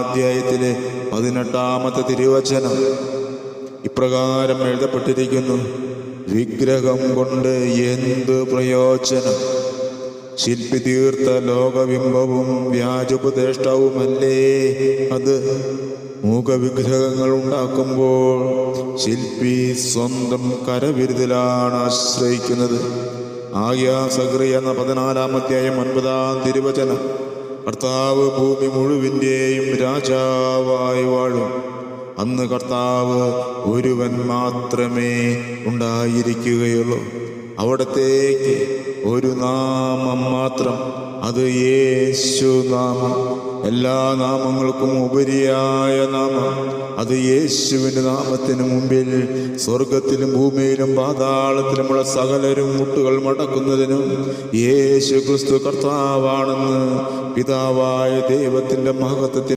അധ്യായത്തിലെ 18-ാമത്തെ തിരുവചനം ഇപ്രകാരം എഴുതപ്പെട്ടിരിക്കുന്നു: വിഗ്രഹം കൊണ്ട് എന്ത് പ്രയോജനം? ശില്പി തീർത്ത ലോകബിംബവും വ്യാജോപദേഷ്ടാവുമല്ലേ അത്. മൂകവിഗ്രഹങ്ങൾ ഉണ്ടാക്കുമ്പോൾ ശില്പി സ്വന്തം കരവിരുതിലാണ് ആശ്രയിക്കുന്നത്. സഖറിയ 14-ാം അധ്യായം 9-ാം തിരുവചനം: കർത്താവ് ഭൂമി മുഴുവൻ്റെയും രാജാവായി വാഴും. അന്ന് കർത്താവ് ഒരുവൻ മാത്രമേ ഉണ്ടായിരിക്കുകയുള്ളൂ. അവിടത്തേക്ക് ഒരു നാമം മാത്രം, അത് യേശു നാമം. എല്ലാ നാമങ്ങൾക്കും ഉപരിയായ നാമം, അത് യേശുവിൻ്റെ നാമത്തിന് മുമ്പിൽ സ്വർഗത്തിലും ഭൂമിയിലും പാതാളത്തിലുമുള്ള സകലരും മുട്ടുകൾ മടക്കുന്നതിനും യേശു ക്രിസ്തു കർത്താവാണെന്ന് പിതാവായ ദൈവത്തിൻ്റെ മഹത്വത്തിൽ